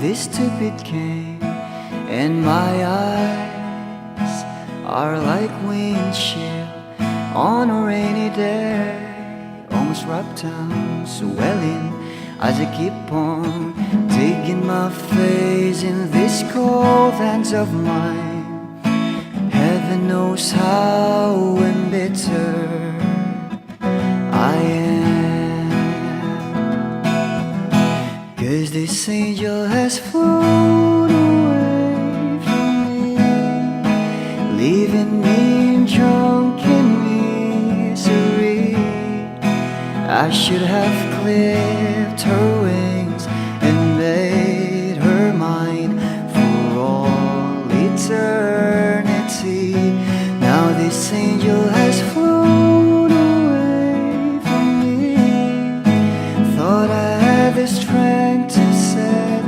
this stupid game, and my eyes are like windshield on a rainy day, almost rubbed down, swelling as I keep on digging my face in these cold hands of mine. Heaven knows how embittered I am, 'cause this angel has flown away from me, leaving me drunken misery. I should have clipped her wings and made her mine for all eternity. Now this angel has flown away from me. Thought I had the strength to set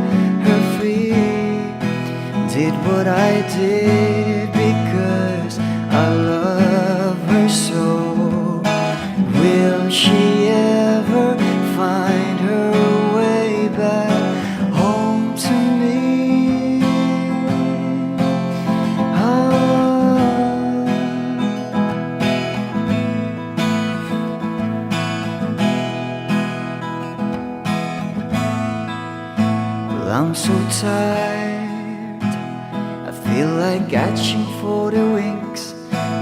her free. Did what I did because I love her so. Will she ever find her way back home to me? Well, I'm so tired, I feel like catching for the wings,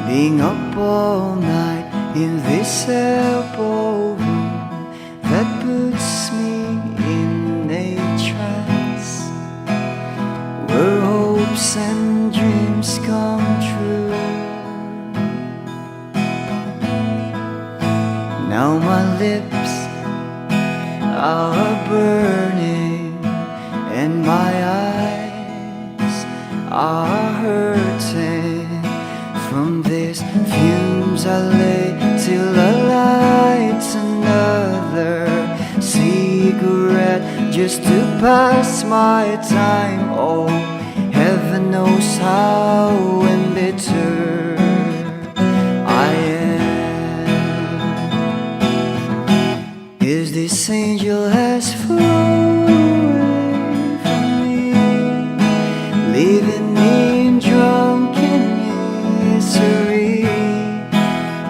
being up all night in this elbow room that puts me in a trance, where hopes and dreams come true. Now my lips are burning and my eyes are hurting from these fumes I lay till I light another cigarette just to pass my time. Oh, heaven knows how embittered I am, 'cause this angel has flown away from me, leaving me drunken misery.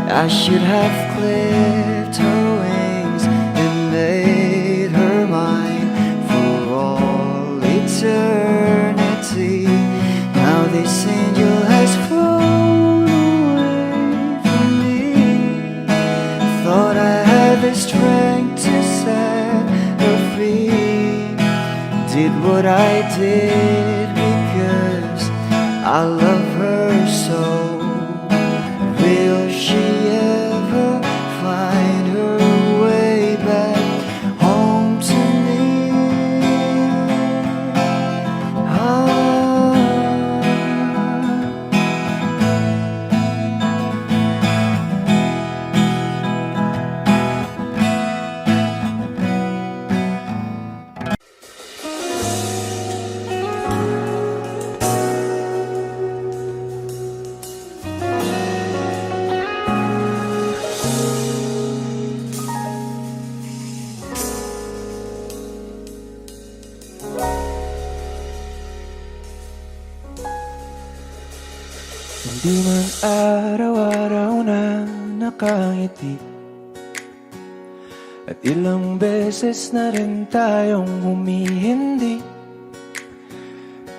I should have clipped her wings and made her mine for all eternity. Now this angel has flown away from me. Thought I had the strength to set her free. Did what I did because I love her so. Will she ever find her way back home to me? Hindi man araw-araw na nakangiti, at ilang beses na rin tayong humihindi.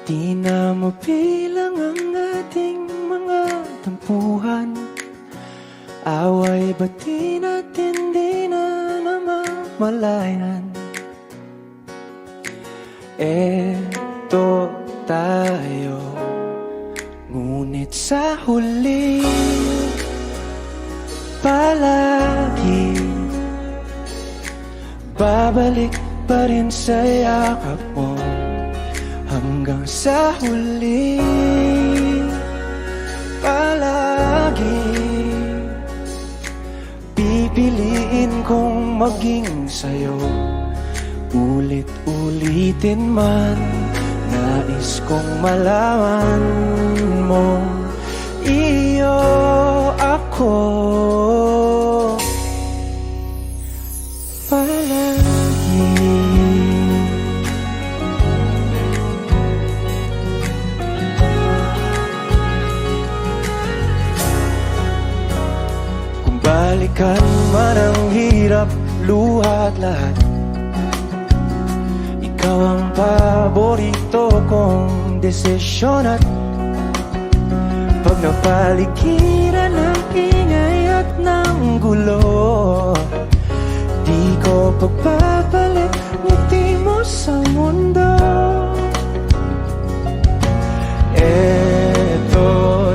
Di na mabilang ang ating mga tampuhan, away bati natin di na namamalayan. Eto tayo, ngunit sa huli palagi babalik pa rin sa yakap mo. Hanggang sa huli palagi pipiliin kong maging sa'yo. Ulit-ulitin man, nais kong malaman mo, iyo ako palagi. lahat. Ikaw ang paborito kong desisyon at pag napaligiran ng ingay at ng gulo, di ko pagpapalit ngiti mo sa mundo. Eto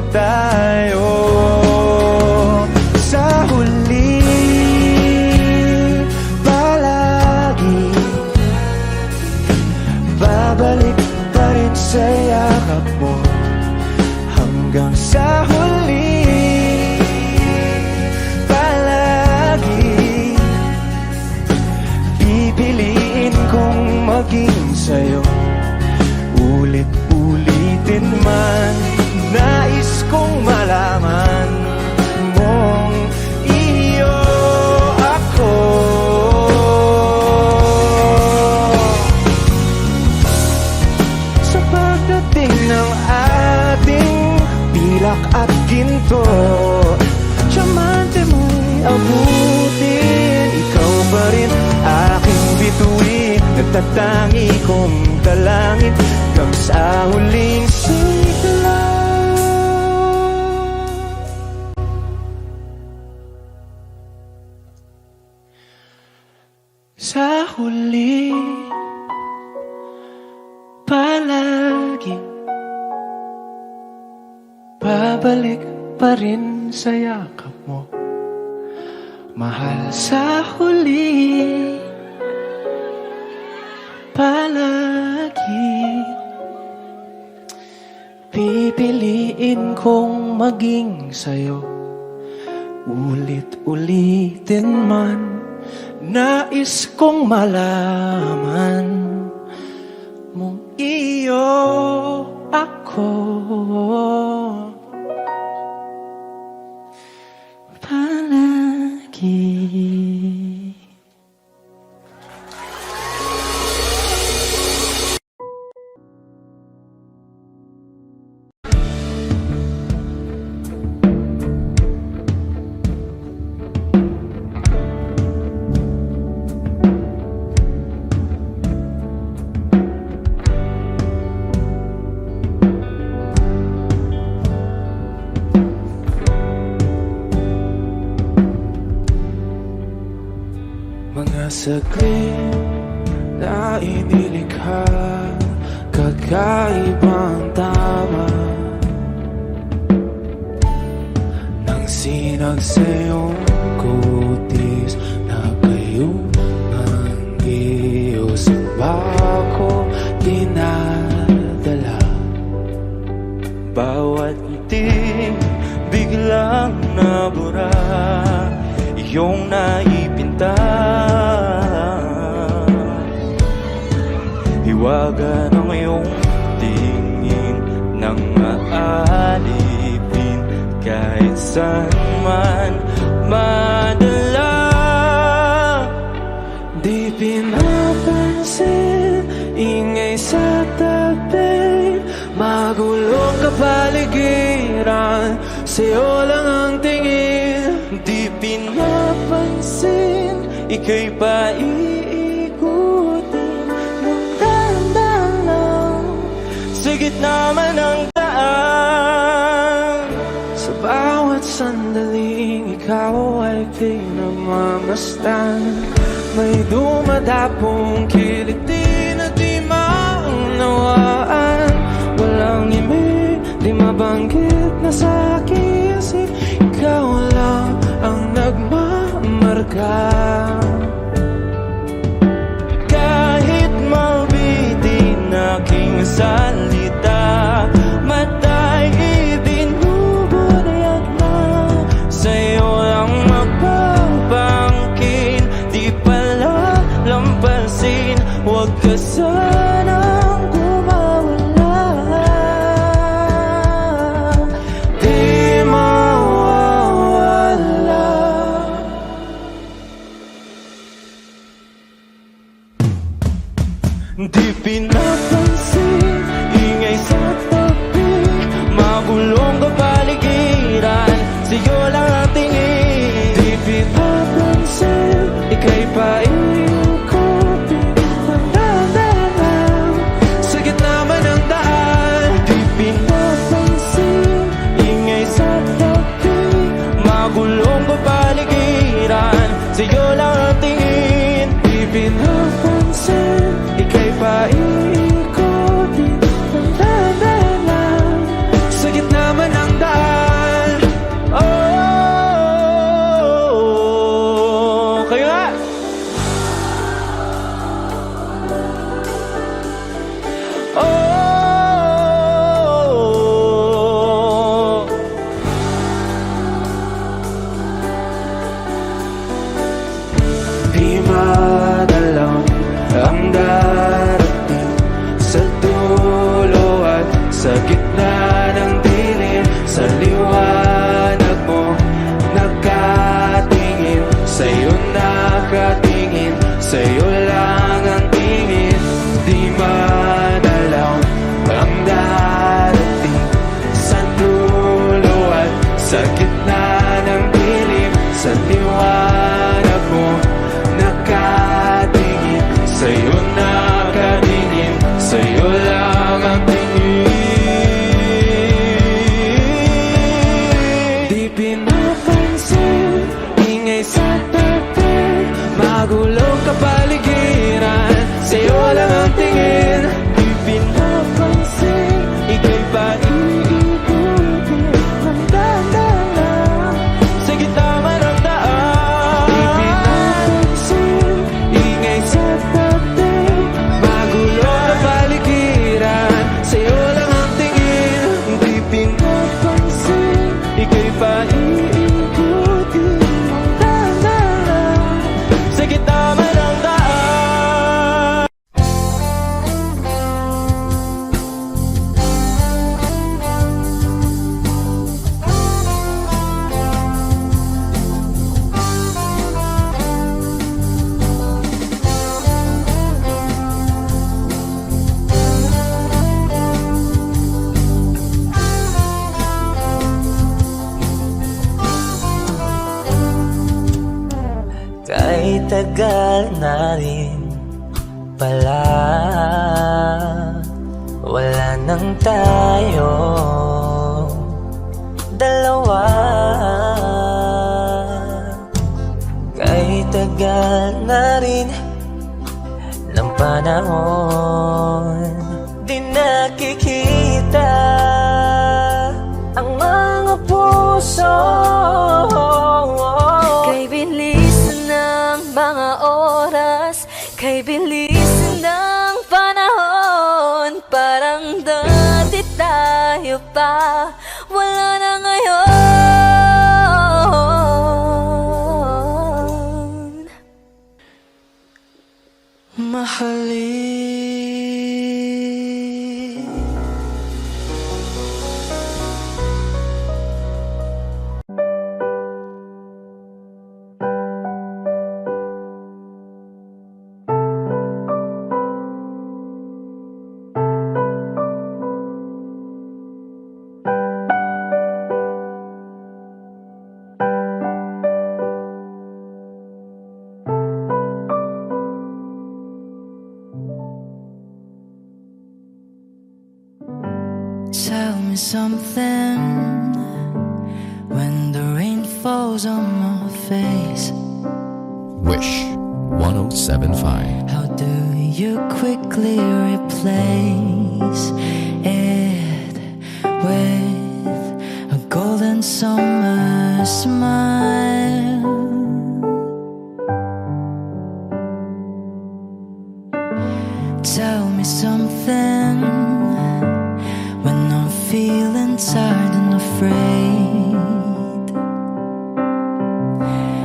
tayo sa huli, palagi babalik pa rin sa yakap mo. Hanggang sa huli, palagi pipiliin kong maging sa'yo. Ulit-ulitin man, nais kong malaman mong iyo ako. Sa pagdating ng ating pilak at ginto, tiyamante mo'y abutin. Ikaw pa rin aking bituin, nagtatangi kong dalangin hanggang sa huling sigla. Sa huli, palagi babalik pa rin sa yakap mo. Mahal, sa huli, palagi pipiliin kong maging sa'yo. Ulit-ulitin man, nais kong malaman mong iyo ako. Palagi. Mga saglit na inilikha, kakaibang tama nang sinag sa iyong kutis na kayong anggiyo sa bako dinadala. Bawat ngiti biglang nabura, iyong naipinta. Hiwaga ng iyong tingin nang maalipin kahit saan man madala. Di pinapansin, ingay sa tabi, magulong kapaligiran, sa'yo lang ang tingin. Di pinapansin, ika'y paiikutin ng dahan-dahan lang sa gitna man ng daan. Sa bawat sandaling ikaw ay pinagmamasdan, may dumadapong kiliti na di maunawaan. Walang imig, di mabanggit na sa aking isip, ikaw lang ang nagmamarka. Kahit mabitin aking salita, mata'y ibinubunayag na sa'yo lang magbabangkin. Di pala lampasin, huwag ka sanang gumawala. Di mawawala. Di pinapansin, ingay sa tabi, magulong kapaligiran, sa'yo lang ang tingin. Di pinapansin, ika'y paiikutin tagal na rin pala wala nang tayo dalawa. Kahit tagal na rin ng panahon, di nakikita ang mga puso. Kay bilis ng mga oras, kay bilis ng panahon, parang dati tayo pa, wala na ngayon. Mahalin. Tell me something when the rain falls on my face. Wish 1075. How do you quickly replace it with a golden summer smile? Tell me something when I'm feeling tired and afraid.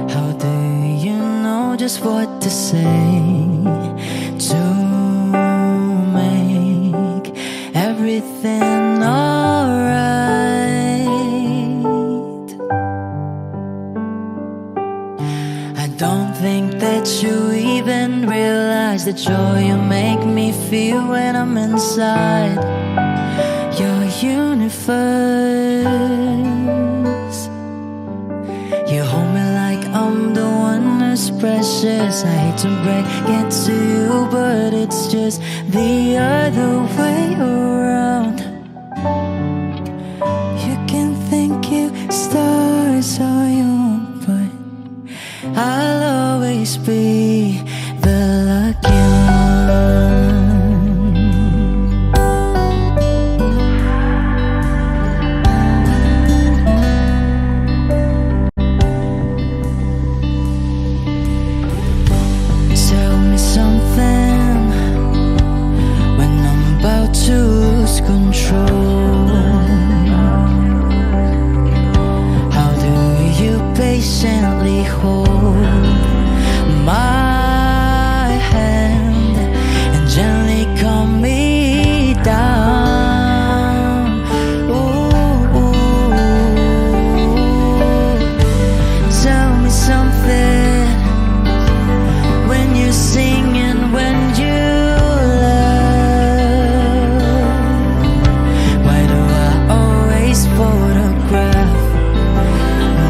How do you know just what to say to make everything alright? I don't think that you even realize the joy you make me feel when I'm inside your universe. You hold me like I'm the one who's precious. I hate to break it to you, but it's just the other way around. You can think you stars all you want, but I'll always be the lucky one. Tell me something when I'm about to lose control. How do you patiently hold my hand and gently calm me down? Ooh, tell me something when you sing and when you love. Why do I always photograph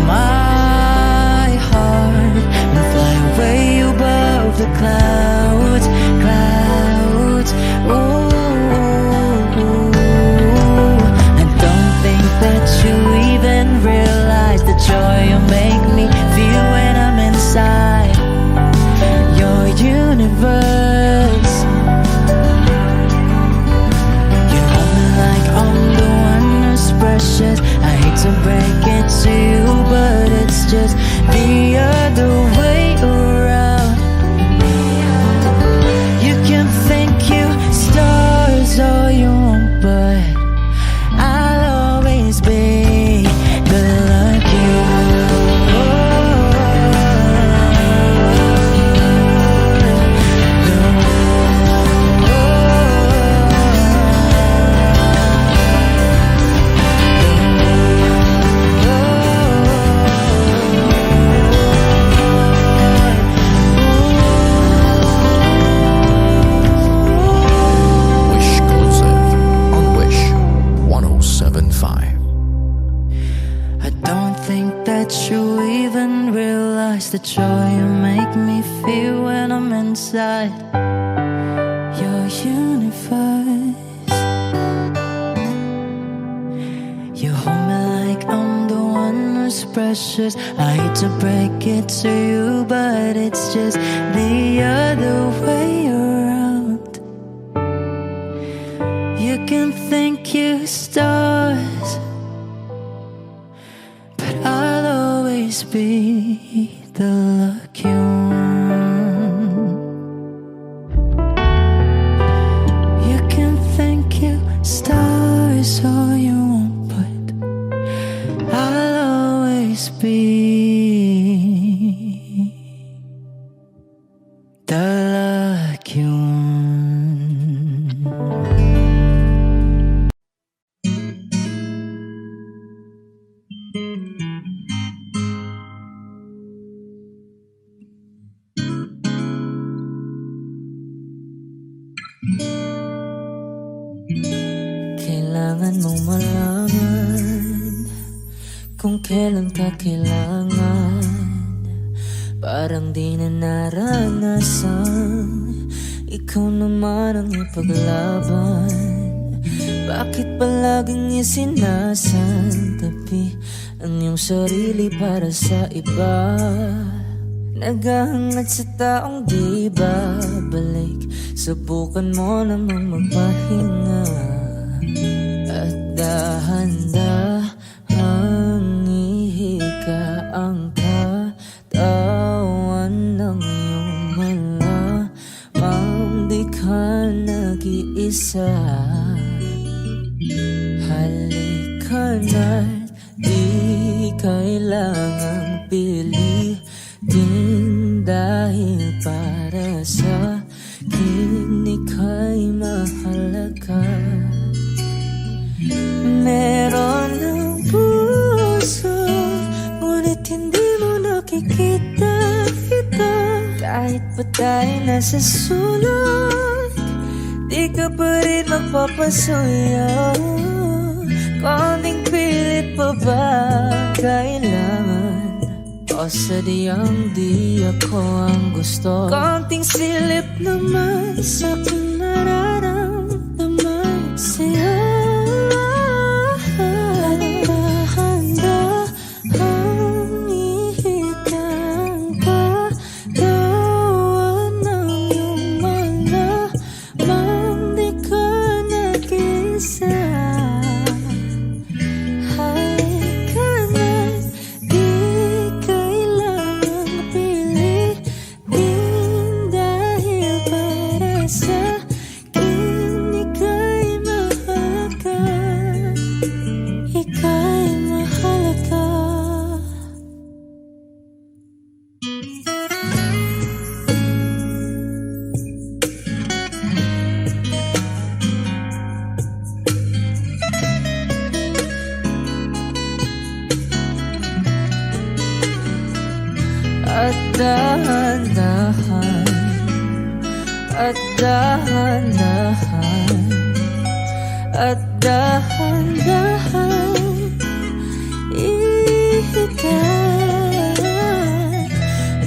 my heart and fly way above the clouds, clouds? Ooh, I don't think that you even realize the joy you make me feel when I'm inside your universe. You hold me like I'm the one who's precious. I hate to break it to you, but it's just the other way around. You can think you stars all you want, but I'll always be the lucky Wish Exclusive on Wish 1075. I don't think that you even realize the joy you make me feel inside your universe. You hold me like I'm the one who's precious. I hate to break it to you, but it's just the other way around. You can thank your stars, but I'll always be the lucky one. You can thank your stars all you want, but I'll always be the lucky one. Kailangan mong malaman kung kailan ka kailangan. Parang di na naranasan, ikaw naman ang ipaglaban. Bakit palaging isinasantabi ang iyong sarili para sa iba? Naghahangat sa taong di babalik, subukan mo naman magpahinga. At dahan-dahang ihika ang katawan ng iyong malamang di ka nag-iisa. Halika na't di kailangang pilitin, dahil para sa akin ika'y mahalaga. Meron ng puso, ngunit hindi mo nakikita ito. Kahit pa tayo nasa sulok, di ka pa rin magpapasuyo. Konting pilit pa ba kailangan, o sadyang di ako ang gusto? Konting silip naman sa aking nararamdaman sa'yo. At dahan-dahan, at dahan-dahan, at dahan-dahan ihika.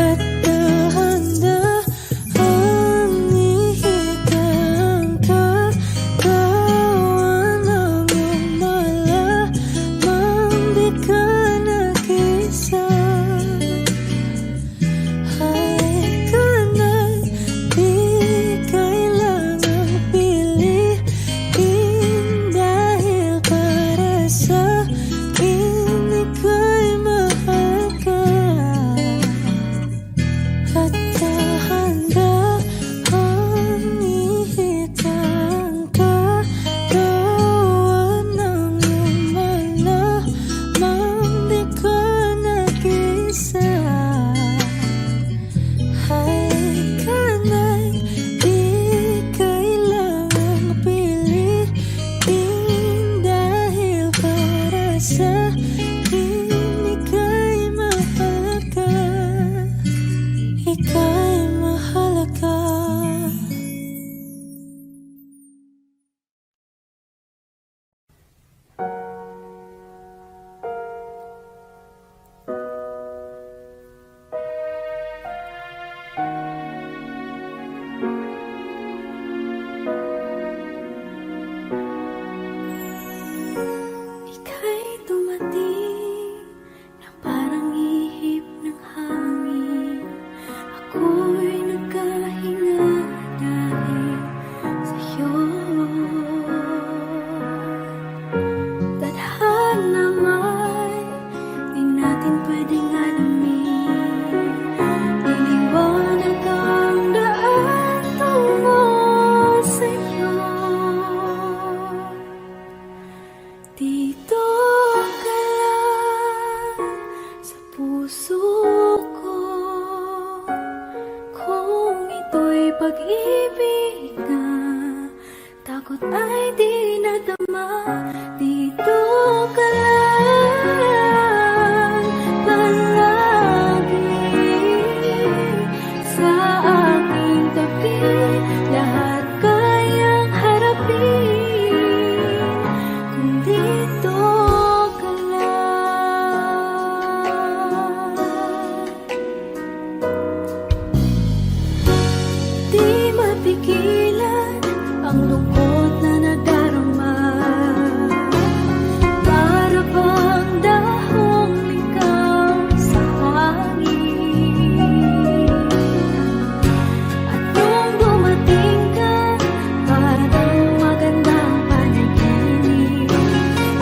At dahan-dahan ihika ang katawan ng iyong malamang di ka nag-isa. Dahil para sa akin ika'y mahal. ay di nadama. Dito ka lang palagi sa aking tabi. Lahat kayang harapin kung dito ka lang. Di mapigilan ang lungkot na nadarama. Para bang dahong ligaw sa hangin. At nung dumating ka, parang magandang panaginip.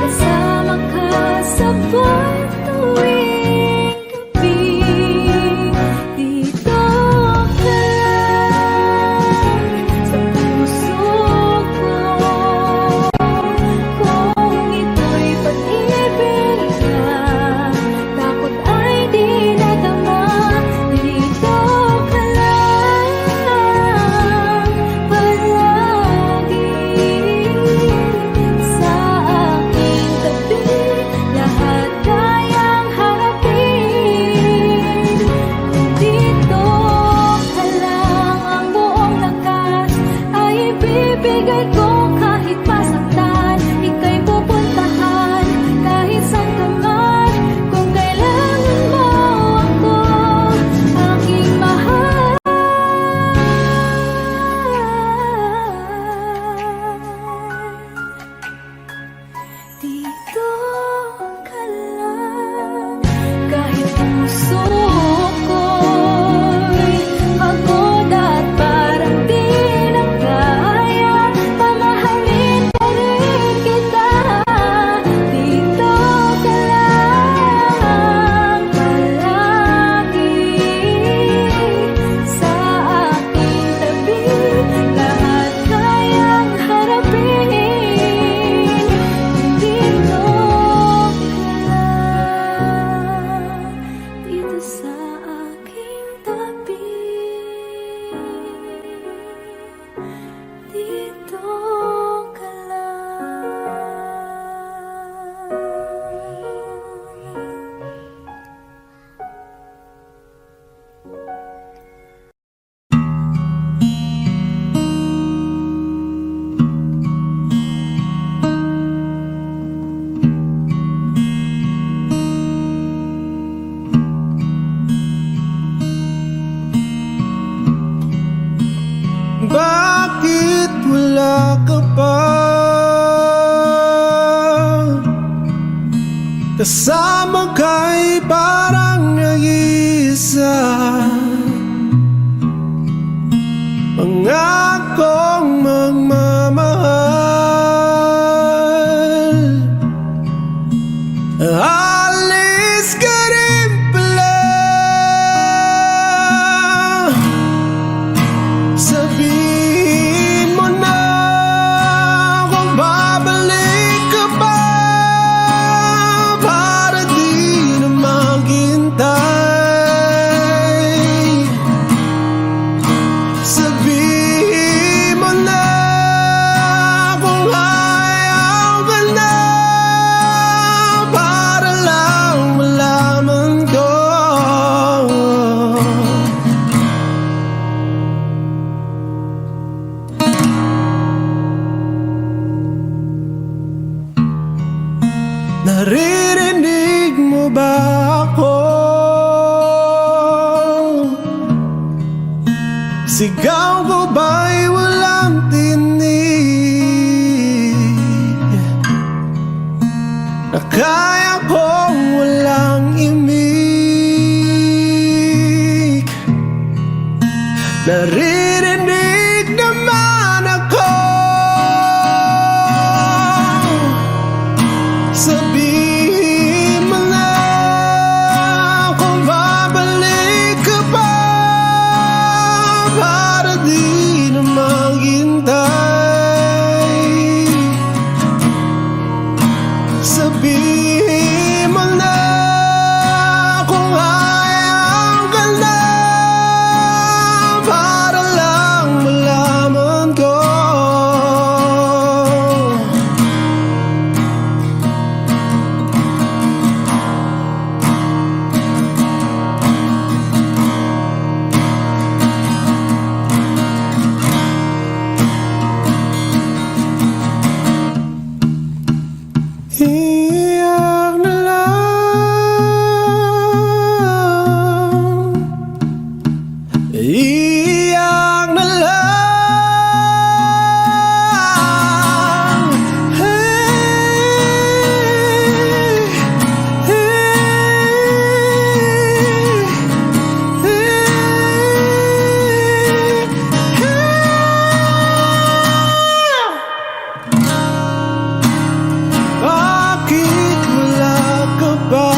Kasama ka sa buwan tuwing gabi. Dito ka lang sa puso ko. Kung ito'y pag-ibig ka, takot ay di nadama. Dito ka lang palagi sa aking tabi. Lahat kayang harapin kung dito ka lang. Ang buong lakas ay ibibigay ko kahit masaktan. Ika'y pupuntahan kahit saan ka man. Kung kailangan mo ako, aking mahal. Dito ka lang kahit puso ko'y pagod at parang di na kaya. Pamahalin pa rin kita. Dito ka lang palagi sa aking tabi. Lahat kayang harapin kung dito ka lang. Dito sa aking tabi. Dito ka lang. Bakit wala ka pa? Kasama ka'y parang nag-iisa. Pangakong magmamahal. Alis ka rin pala. Sabihin mo na kung babalik ka pa, para di na maghintay. Sabihin mo na kung ayaw ka na, para lang malaman ko. Naririnig mo ba ako? Sigaw ko ba'y walang tinig? Na kaya kong walang imig. Naririnig naman ako. Sabihin mo na kung babalik ka pa, para di Iyak na lang, iyak na lang. Hey, bakit wala ka ba?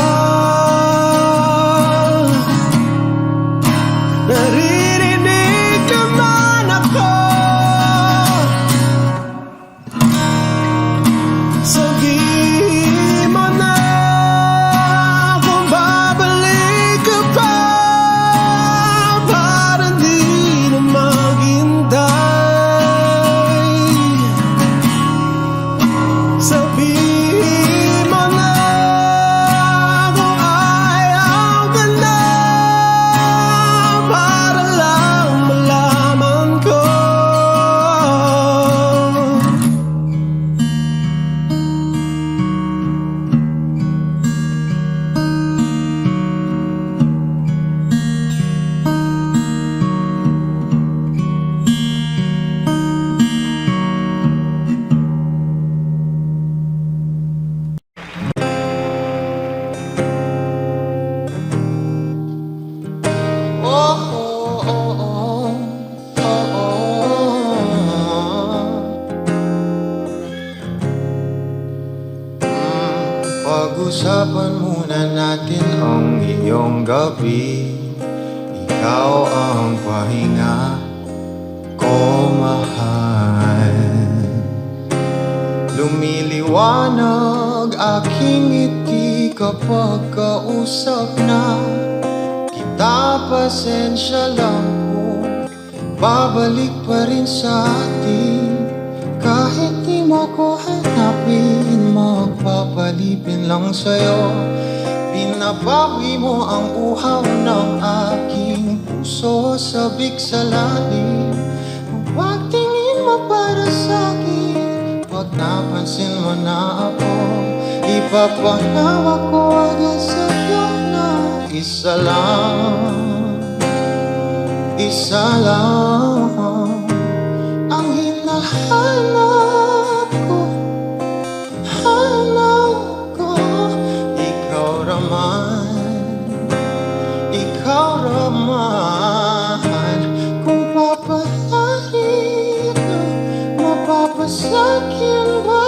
Naririnig naman ako. Sabihin mo na kung babalik ka pa para di na maghintay. Sabihin mo na kung ayaw ka na para lang malaman ko. Pag-usapan muna natin ang iyong gabi. Ikaw ang pahinga ko, mahal. Lumiliwanag aking ngiti kapag kausap na kita. Pasensya lang kung babalik pa rin sa atin. Kahit di mo ko hanapin, magpapalipin lang sa'yo. Pinapawi mo ang uhaw ng aking puso, sabik sa lalim. Pagtingin mo para sa'kin, pag napansin mo na ako, ipapanawa ko agad sa'yo na isa lang, isa lang ang hinahanap ko, hanap ko. Ikaw raman, kung papalarin ka, mapapasakin ba?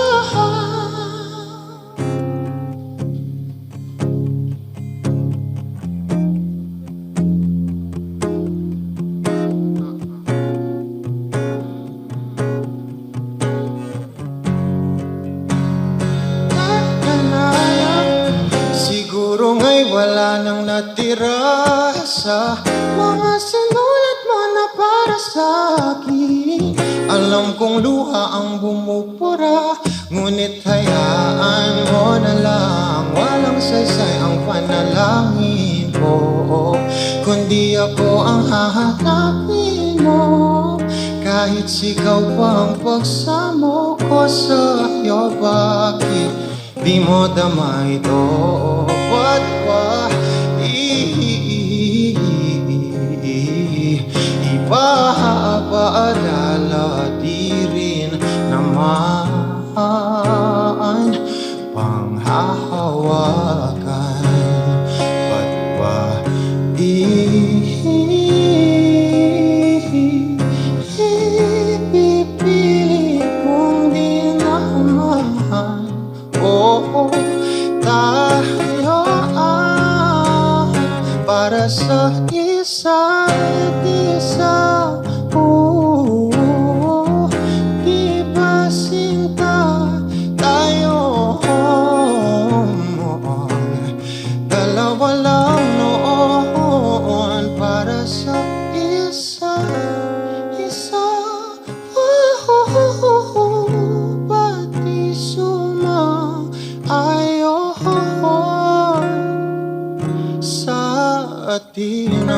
Siguro nga'y wala nang natira sa mga sinulat mo na para sa'kin. Alam kong luha ang bumupura, ngunit hayaan mo na lang. Walang saysay ang panalangin ko, kundi ako ang hahanapin mo. Kahit sigaw pa ang pagsamo ko sa'yo, bakit di mo dama ito? Ba't ba ipapaalala? Di rin naman panghahawakan. Ba't ba ipipilit kong di naman? Oo, tayo para sa isa't isa. Di ba sinta tayo? Dalawa lang noon para sa isa't isa. Pati sumaayon sa atin.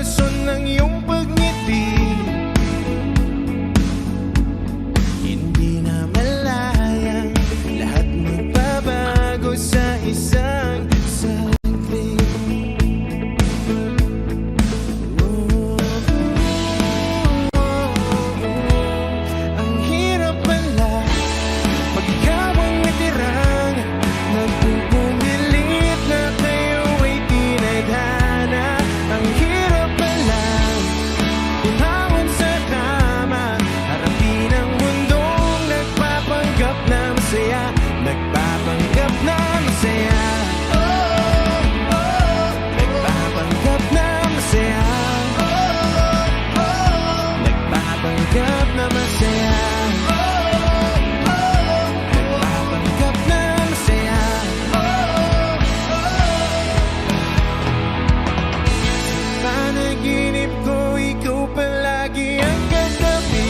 rason ng iyong pagngiti. Hindi na malayang lahat magbabago sa isang saglit. Ang hirap pala pag ikaw ang natirang nagpupumilit na kayo ay tinadhana. Ang hirap pala bumangon sa tama, harapin ang mundong nagpapanggap na masaya. Nagpapanggap na masaya. Nagpapanggap na masaya. Nagpapanggap na masaya. Nagpapanggap na masaya. Panaginip ko, ikaw palagi ang katabi.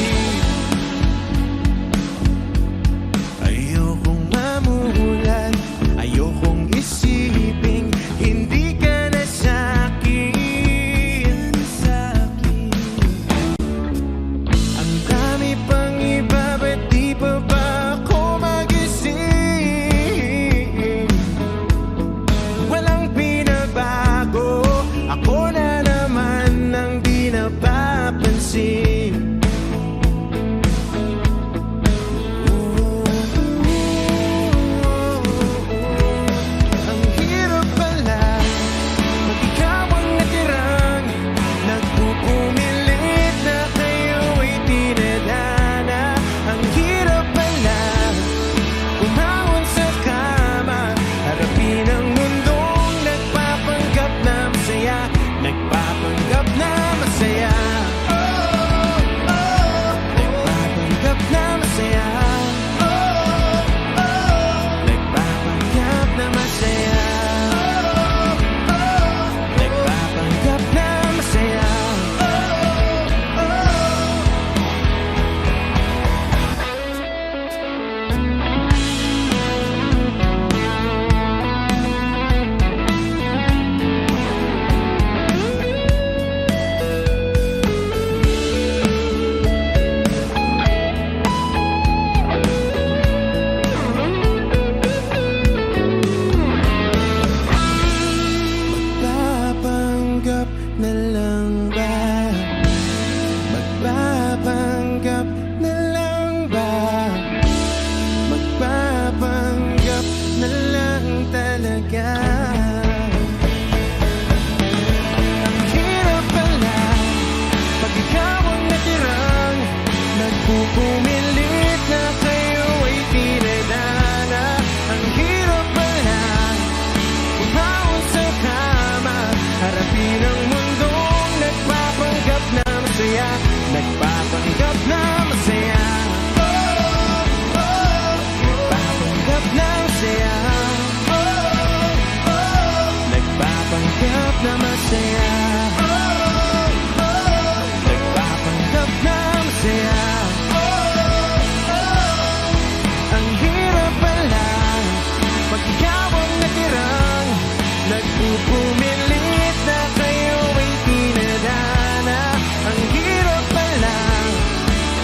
Ayokong mamulat, ayokong isiping hindi ka na sa'kin. Ang dami pang iba, ba't di pa ba ako magising? Walang pinabago, ako na naman ang di napapansin. Ang hirap pala pag ikaw ang natirang nagpupumilit na kayo ay tinadhana. Ang hirap pala bumangon sa kama, harapin ang mundong nagpapanggap na masaya. Nagpapanggap na masaya. Nagpapanggap na masaya. Nagpapanggap na masaya. Nagpapanggap na masaya. Magpapanggap na lang ba? Magpapanggap na lang ba? Magpapanggap na lang talaga. Ang hirap pala pag ikaw ang natirang nagpupumilit na kayo ay tinadhana. Ang hirap pala bumangon sa kama, harapin ang mundong nagpapanggap na masaya. Nagpapanggap na masaya. Nagpapanggap na masaya. Nagpapanggap na masaya. Nagpapanggap na masaya. Ang hirap pala pag ikaw ang natirang nagpupumilit na kayo ay tinadhana. Ang hirap pala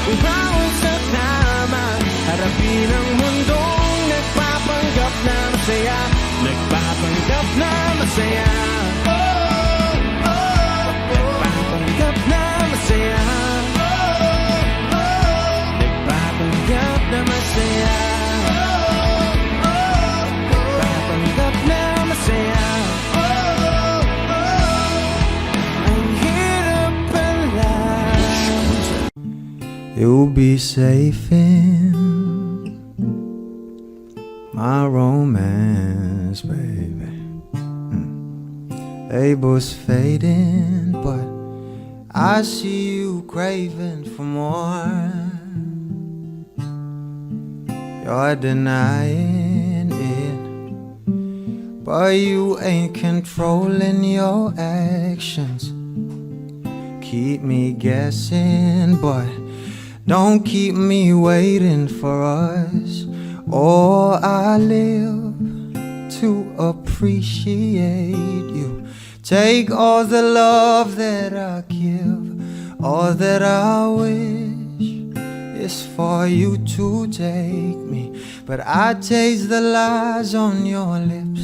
bumangon sa tama, harapin ang mundong nagpapanggap na masaya. Nagpapanggap na masaya. Nagpapanggap na masaya. Nagpapanggap na masaya. Nagpapanggap na masaya. Ang hirap pala. You'll be safe in my romance, baby. Labels fading, but I see you craving for more. You're denying it, but you ain't controlling your actions. Keep me guessing, but don't keep me waiting for us. Or I live to appreciate you, Take all the love that I give, all that I wish is for you to take me. But I taste the lies on your lips.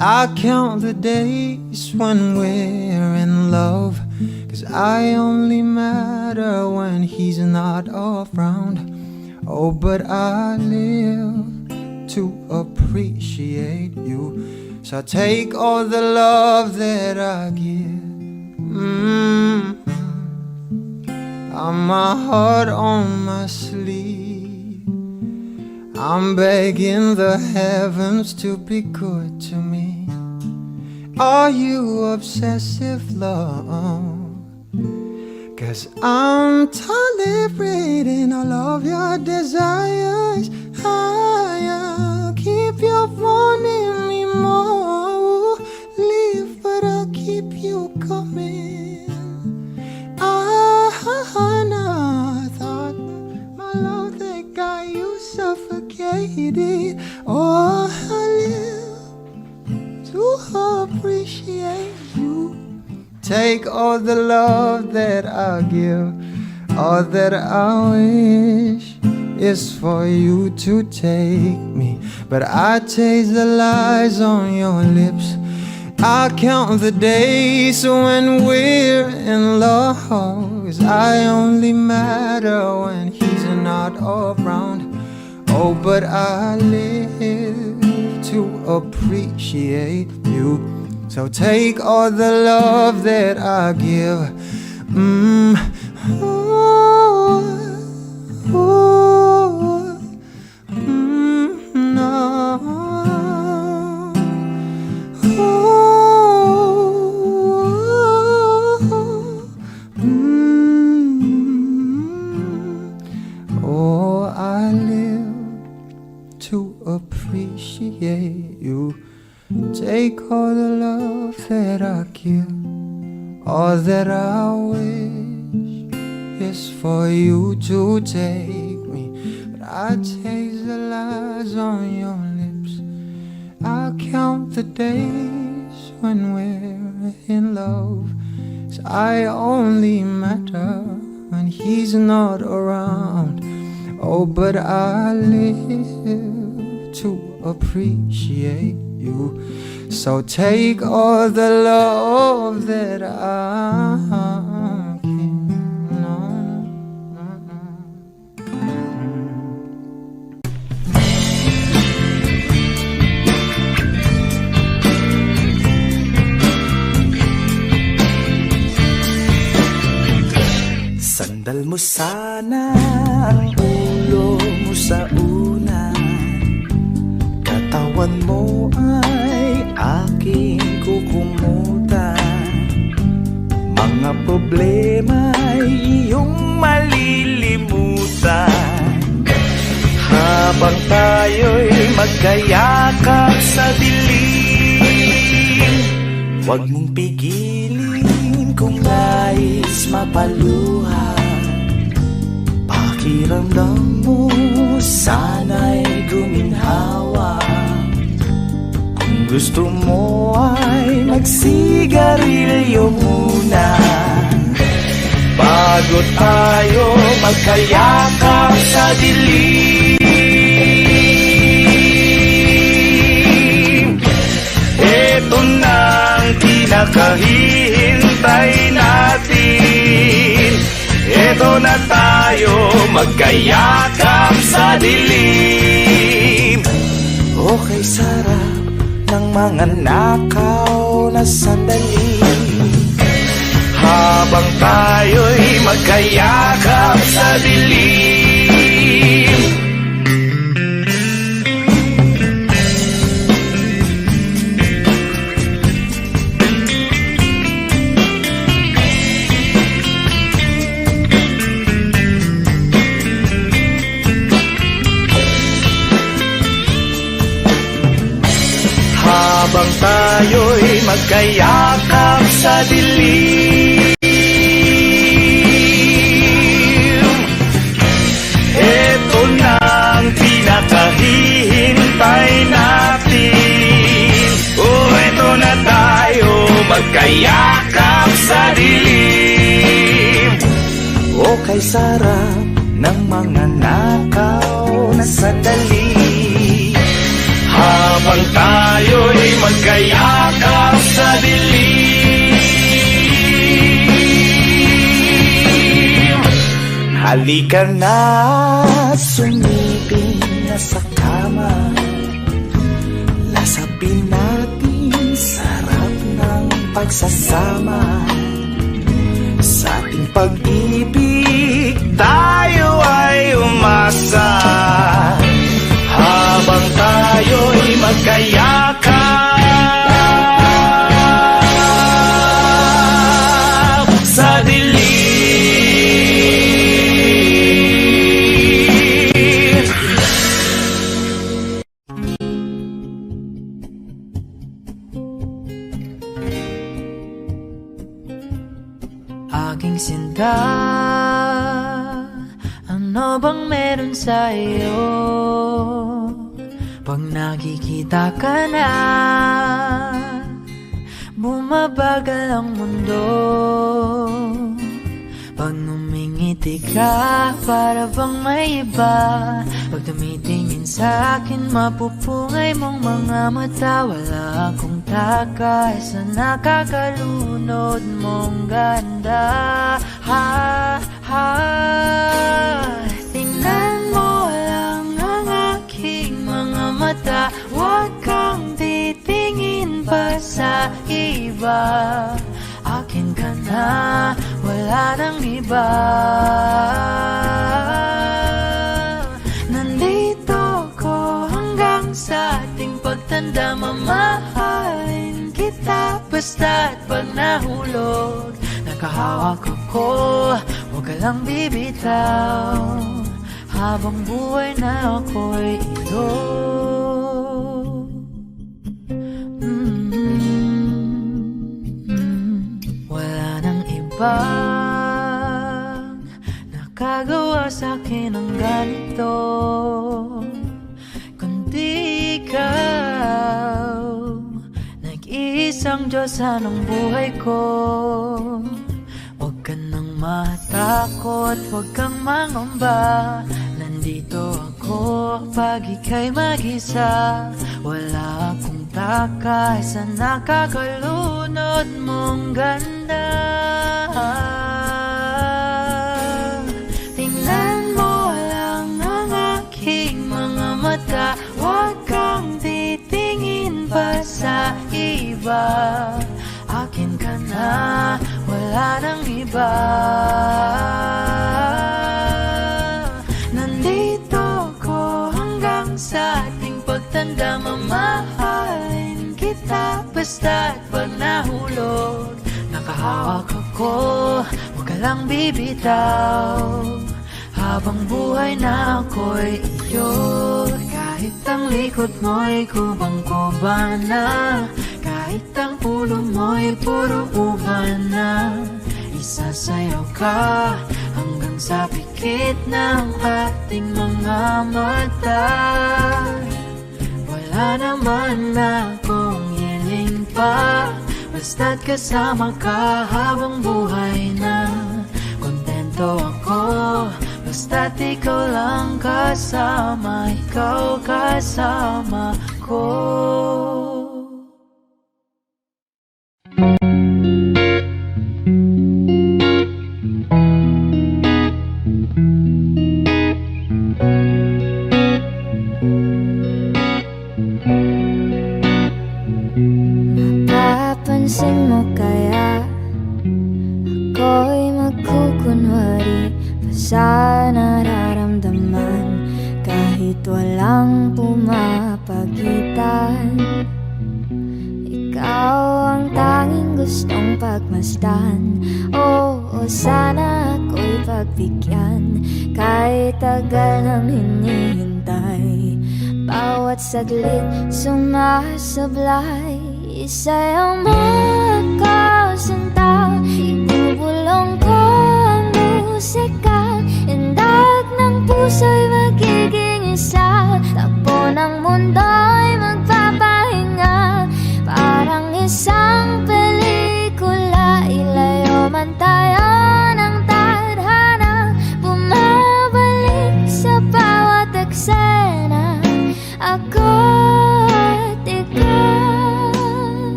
I count the days when we're in love, 'cause I only matter when he's not around. Oh, but I live to appreciate you. So take all the love that I give. I'm my heart on my sleeve. I'm begging the heavens to be good to me. Are you obsessive, love? 'Cause I'm tolerating all of your desires. I'll keep you wanting me more. Leave, but I'll keep you coming. I thought my love that got you suffocated. Oh, I live to appreciate you. Take all the love that I give, all that I wish is for you to take me. But I taste the lies on your lips. I count the days when we're in love, 'cause I only matter when he's not around. Oh, but I live to appreciate you. So take all the love that I give. Oh, I live to appreciate you. Take all the love that I give, all that I wish is for you to take me. But I taste the lies on your lips. I count the days when we're in love, 'cause I only matter when he's not around. Oh, but I live to appreciate you. So take all the love that I can. Sandal mo sana ang ulo mo sa unan, katawan mo ay aking kukumutan. Mga problema ay iyong malilimutan, habang tayo'y magkayakap sa dilim. Huwag mong pigilin kung nais mapaluhan. Pakiramdam mo sana'y guminhawa. Kung gusto mo ay magsigarilyo muna, bago tayo magkayakap sa dilim. Ito na ang pinakahihintay natin. Ito na tayo magkayakap sa dilim. Okay, sarap ng mga nakaw na sandali, habang tayo'y magkayakap sa dilim. Habang tayo'y magkayakap sa dilim. Ito na ang pinakahihintay natin. Oh, ito na tayo magkayakap magkayakap sa dilim. O kay sarap ng mga nakaw na sandali. Habang tayo'y magkayakap sa dilim. Halika na, sumiping na sa kama. Lasapin natin sarap ng pagsasama. Sa ating pag-ibig tayo ay umasa. Habang tayo'y magkayakap sa dilim. Aking sinta, ano bang meron sa iyo? Pag nakikita ka na, bumabagal ang mundo. Pag numingiti ka, para bang may iba. Pag tumitingin sa akin, mapupungay mong mga mata. Wala akong takay sa nakakalunod mong ganda. Tingnan mo lang ang aking mga mata. Huwag kang titingin pa sa iba. Akin ka na, wala nang iba. Nandito ko hanggang sa ating pagtanda. Mamahalin kita basta't pag nahulog. Nakahawak ako, huwag ka lang bibitaw. Habang buhay na ako'y iyo. Wala nang ibang nakagawa sa'kin ng ganito, kundi ikaw. Nag-iisang Diyos ng buhay ko. Huwag ka nang matakot, huwag kang mangamba. Nandito ako pag ika'y mag-isa. Wala akong takay sa nakakalunod mong ganda. Tingnan mo lang ang aking mga mata. Huwag kang titingin pa sa iba. Akin ka na, wala nang iba. Nandito ko hanggang sa ating pagtanda. Mamahalin kita basta't pag nahulog. Nakahawak ako, huwag ka lang bibitaw. Habang buhay na ako'y iyo. Kahit ang likod mo'y kubang-kuban na, kahit ang ulo mo'y puro uban na, isasayaw ka hanggang sa pikit ng ating mga mata. Wala naman akong hiling pa, basta't kasama ka habang buhay na. Kontento ako, basta't ikaw lang kasama, ikaw kasama ko. Mapapansin mo kaya ako'y magkukunwari pa sa nararamdaman, kahit walang pumapagitan. Ikaw ang tanging gustong pagmasdan. Oo, sana ako'y pagbigyan, kahit tagal nang hinihintay. Bawat saglit sumasablay, isa'y magkasinta. Ibubulong ko ang musika, indag ng puso'y magiging isa. Takbo ng mundo'y magpapahinga, parang isang pelikula.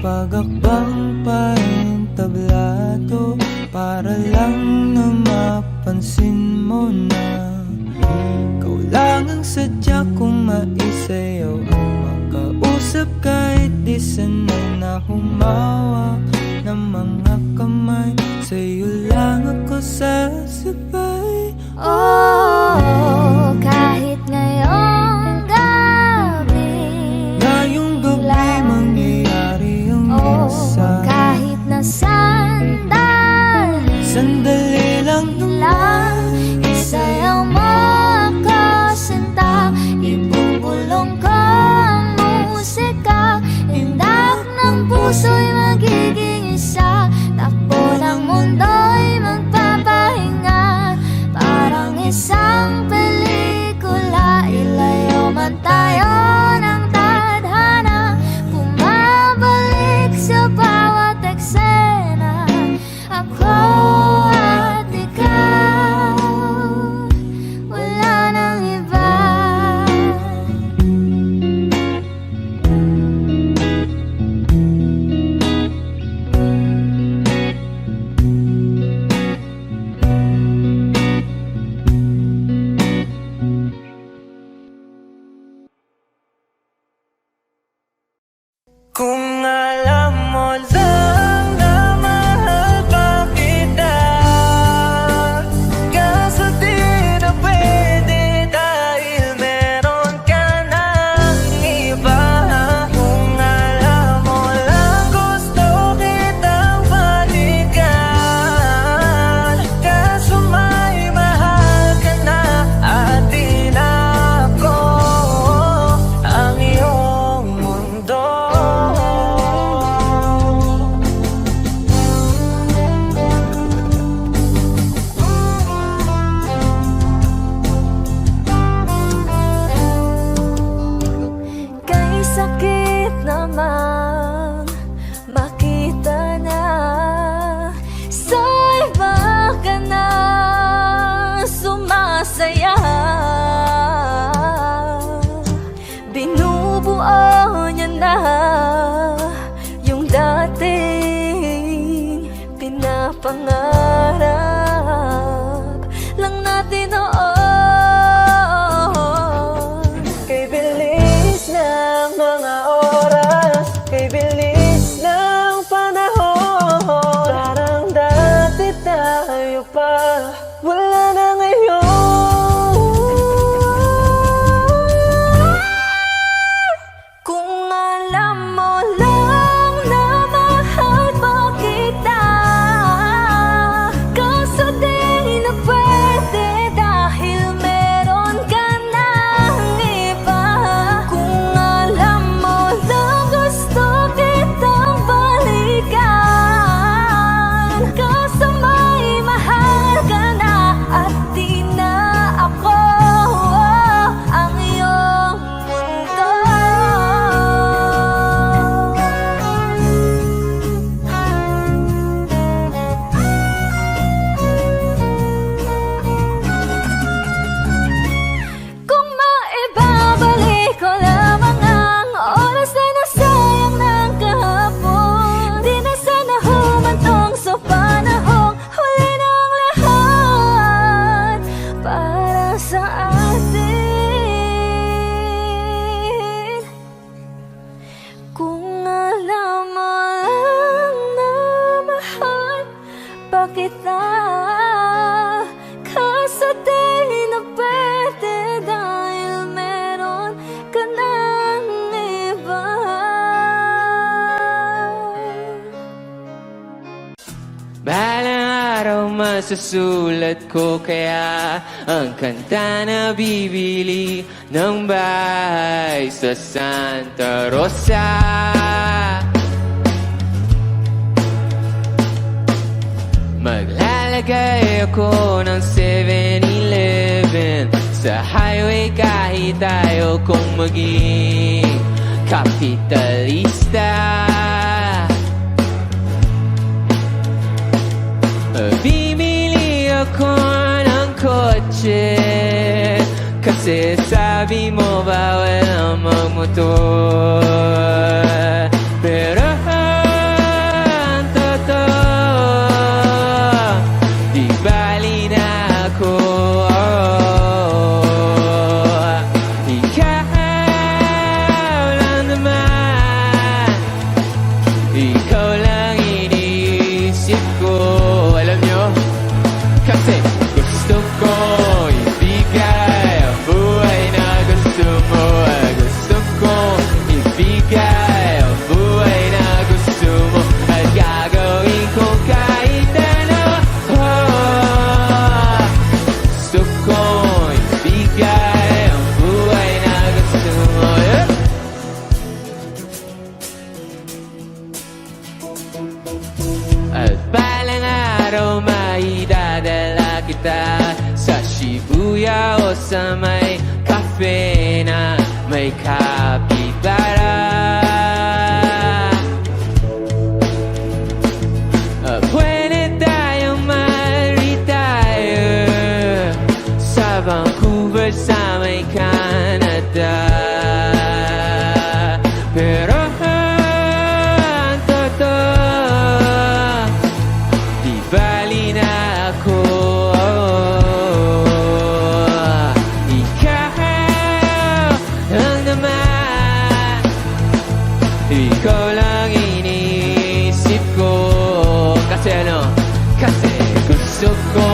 pag-akbang paentablado para lang na mapansin mo na ikaw lang ang sadya kong maisayaw ang makausap kahit di sanay na humawak ng mga kamay. Sa'yo lang ako sasabay. Oh, kahit ngayong gabi, Ngayong gabi mangyayari ang minsan. kahit na Sandali lang lang, isayaw mo ako sinta. Ibubulong ko ang musika, indak ng puso'y magiging isa. Takbo ng mundo'y magpapahinga, parang isang pelikula. Ilayo man tayo ng tadhana, bumabalik sa bawat eksena. Ako at ikaw, wala nang iba. Kung alam mo lang na mahal pa kita, kaso di na pwede dahil meron ka ng iba. Kung alam mo lang gusto kitang balikan, kaso may mahal ka na at di na ako ang iyong mundo. Kay sakit naman makita na sa iba ka na sumasaya. Binubuo niya na yung dating pinapangarap lang natin noon. Kay bilis ng mga oras, kay bilis ng panahon, parang dati tayo pa, wala na ngayon. Kung alam mo lang na mahal pa kita, kaso di na pwede dahil meron ka ng iba. Kung alam mo lang gusto kitang balikan, kaso may mahal ka na at di na ako ang iyong mundo. Kung maibabalik ko lamang ang oras na nasayang ng kahapon, di na sana humantong sa panahong huli ng lahat para sa atin. Kung alam mo lang na mahal pa kita, kaso di na pwede dahil meron ka ng iba. Balang araw masusulat ko kaya ang kanta na bibili ng bahay sa Santa Rosa. Maglalagay ako ng 7-Eleven sa highway kahit tayo kong maging kapitalista. Bibili ako ng kotse kasi sabi mo bawal ang magmotor. Pero kita sa Shibuya o sa may cafe na may kapitara. Pwede tayong ma-retire sa Vancouver sa may Canada. Pero ang totoo, di bali na ako. Ikaw lang naman, ikaw lang iniisip ko. Kasi ano? Kasi gusto ko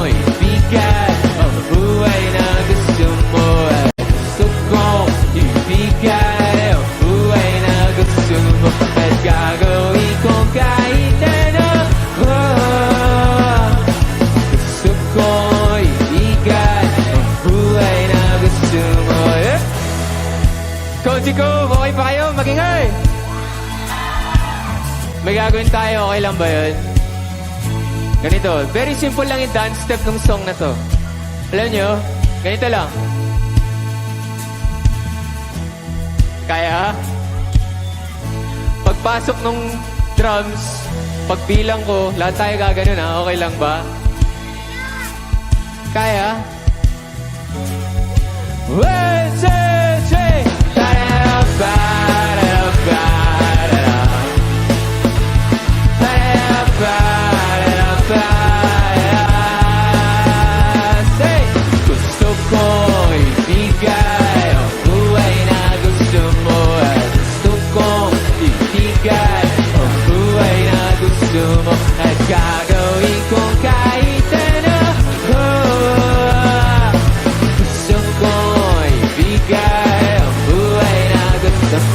ibigay ang buhay na gusto mo. Gusto ko ibigay ang buhay na gusto mo. At gagawin ko kahit ano. Gusto ko ibigay ang buhay na gusto mo. Konti ko, okay pa kayo? Magingay! May gagawin tayo, okay lang ba yun? Ganito, very simple lang yung dance step ng song na to. Alam nyo, ganito lang. Kaya? Pagpasok ng drums, pagbilang ko, lahat tayo gaganon ha, okay lang ba? Kaya? 1, 2, 3! Gusto ko ibigay ang buhay na gusto mo. Gusto ko ibigay ang buhay na gusto mo. At gagawin ko kahit ano. Gusto ko ibigay ang buhay na gusto mo.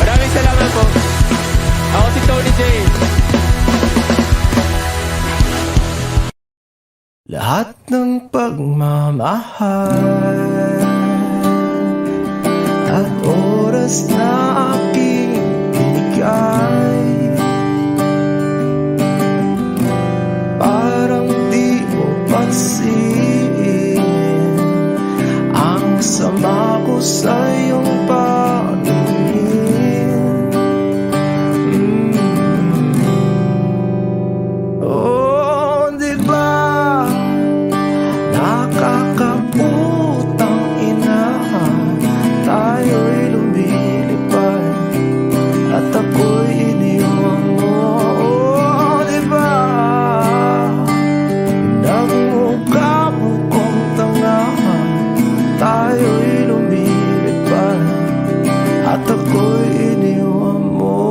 Maraming salamat po. Ako si Tony J. Lahat ng pagmamahal at oras na aking binigay, parang di mo pansin ang sama ko sa iyong paningin. Oh, di ba nakakaputang ina, tayo'y lumilipad at ako'y iniwan mo. Oh, di ba nagmukha mo kong tanga, tayo'y lumilipad at ako'y iniwan mo.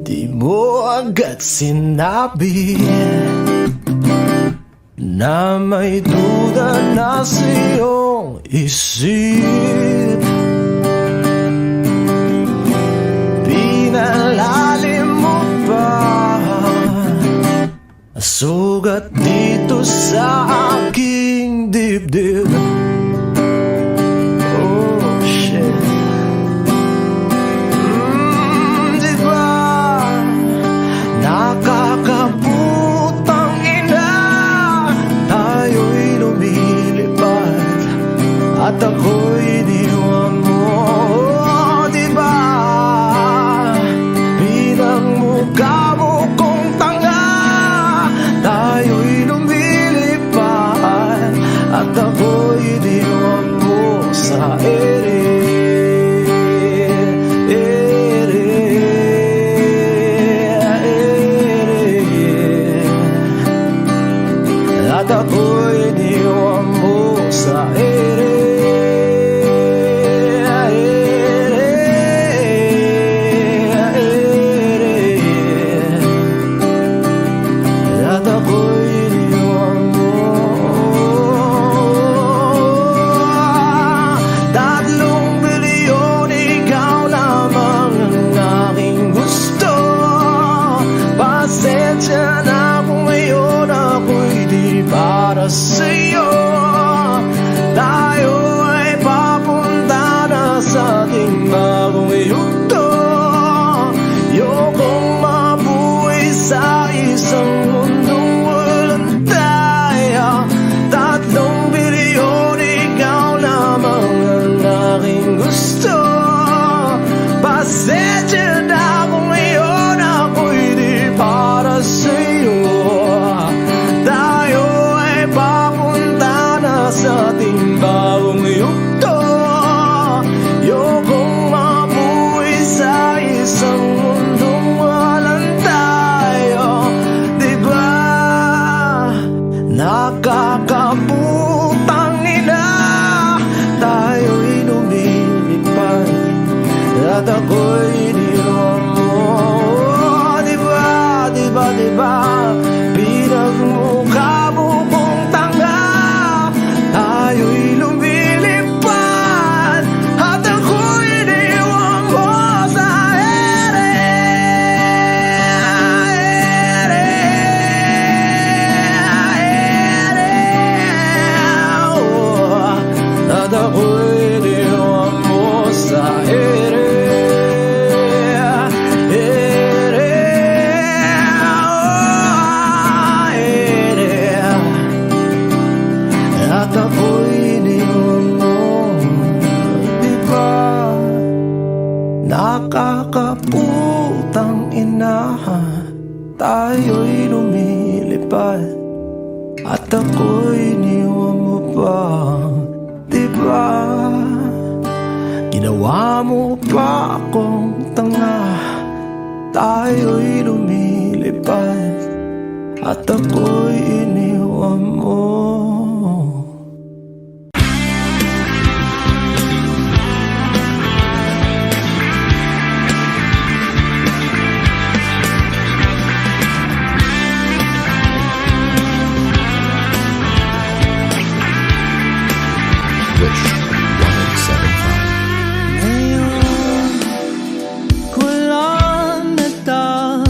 Di mo agad sinabi na may duda na sa iyong isip. Pinalalim mo pa sugat dito sa aking dibdib. Oh shit. Di ba nakakaputang ina, tayo'y lumilipad at ako'y iniwan mo. Oh, di ba pinagmukha mo kong tanga, tayo'y lumilipad at ako'y iniwan mo. at ako'y iniwan mo sa ere. At ako'y iniwan mo. 3 bilyon, ikaw lamang ang aking gusto. Pasensya na kung ngayon ako'y di para sa'yo. Tayo ay papunta na sa ating bagong yugto. Ayokong mabuhay sa isang mundong walang tayo. 3 bilyon, ikaw lamang ang aking gusto. Pasensya na kung ngayon ako'y di para sa'yo. Tayo ay papunta na sa ating bagong yugto. Ayokong mabuhay sa isang mundong walang tayo. Diba? Nakakaputang ina, tayo'y lumilipad at ako'y iniwan mo. Diba, diba, diba, pinagmukha mo kong tanga. Tayo'y lumilipad at ako'y iniwan mo sa ere. At ako'y iniwan mo sa ere. At ako'y iniwan mo. Diba? Nakakaputang ina, tayo'y lumilipad at ako'y iniwan mo pa. Diba? Ginawa mo pa akong tanga. Tayo'y lumilipad at ako'y iniwan mo. Wish 1075. Ngayon ko lang natagpuan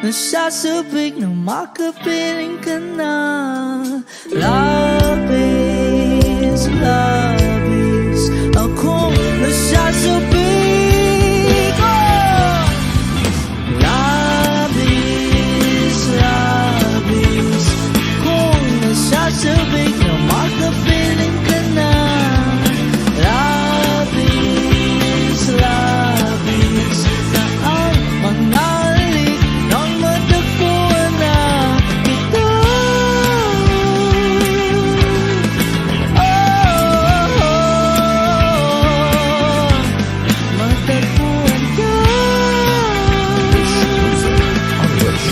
nasasabik na makapiling ka na. Labis, labis, akong nasasabik. Oh! Labis, labis, kung nasasabik na makapiling ka na. Labis, labis, na ang mga halik ng matagpuan na ito. Oh, oh, oh, matagpuan ka. Wish Cruiser on Wish.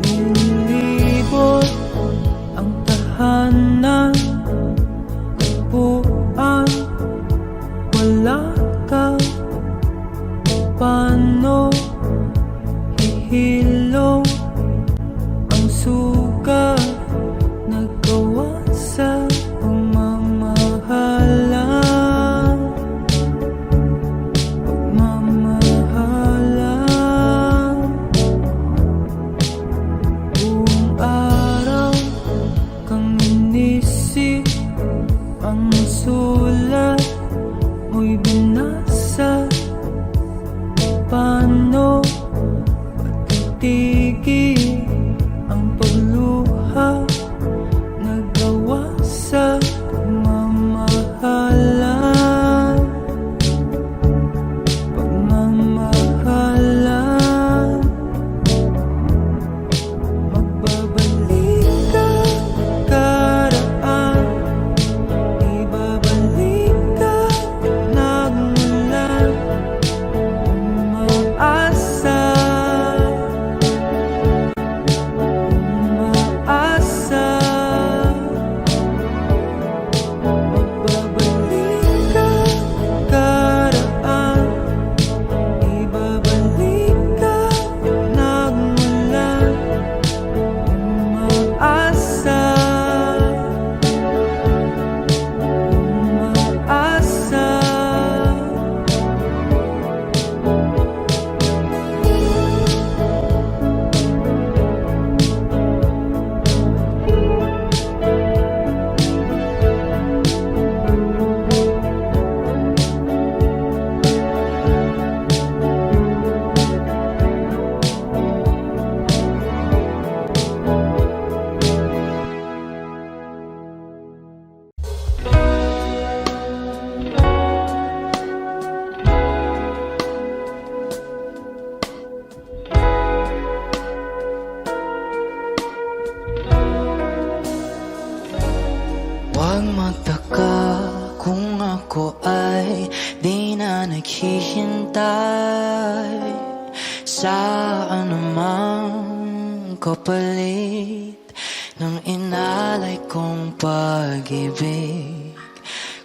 Nilibot ang tahanan, buwan, wala ka. Paano hihilom ang sugat nagawa sa pagmamahalan? Pagmamahalan. Buong araw kang inisip, ang sulat mo'y binasa. Paano patitigil ang pagluha nagawa sa pagmamahalan? Pagmamahalan. Magbabalik ka karaan, ibabalik ka nagmulan. Umaasa, umaasa. Magbabalik ka karaan, ibabalik ka nagmulan. Umaasa, umaasa. Huwag magtaka kung ako ay di na naghihintay sa anumang kapalit ng inalay kong pag-ibig.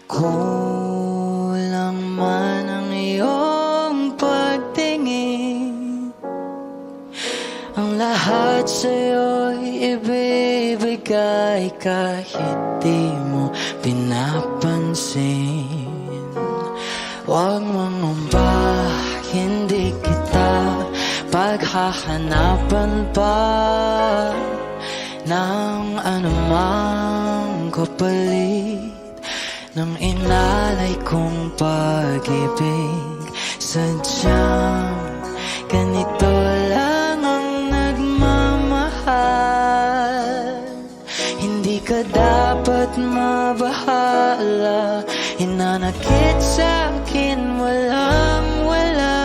Kulang man ang iyong pagtingin, ang lahat sa'yo'y ibibigay kahit di mo pinapansin. Huwag mangamba, hindi kita paghahanapan pa ng anumang kapalit ng inalay kong pag-ibig. Sadyang ganito lang ang nagmamahal, hindi ka dapat mabahal. wala hinanakit sa'kin walang wala.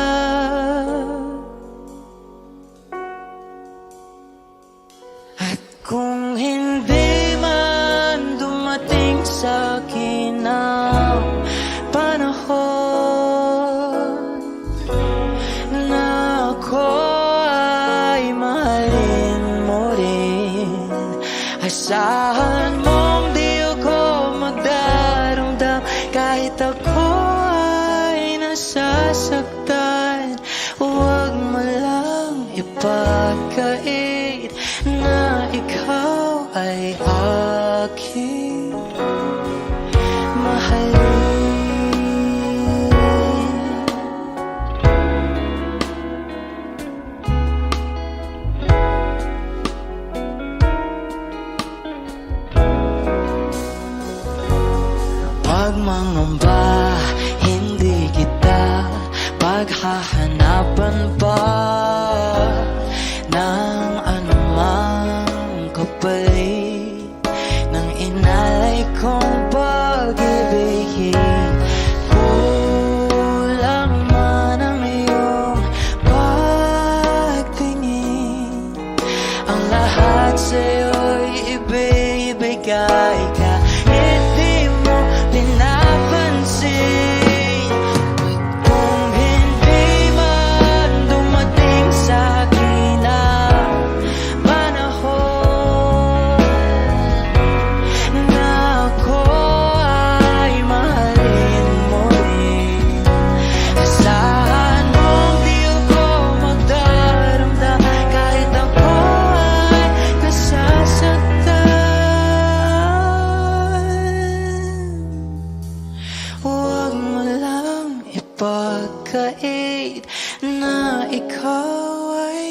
At kung hindi man dumating sa'kin ang panahon na ako ay mahalin mo rin, asahan mong di ako magdaramdam kahit ako ay nasasaktan. Huwag mo lang ipagkait na ikaw ay aking mahalin. Pag mangamba, hindi kita paghahanapan pa ng anumang kapalit ng inalay kong pag-ibigin. Kulang man ang iyong pagtingin, ang lahat sa'yo'y ibibigay ka. Hindi mo pinapansin. Kung hindi man dumating sa'kin ang panahon na ako ay mahalin mo rin, asahan mong di ako magdaramdam kahit ako ay nasasaktan. Huwag mo lang ipagkait na ikaw ay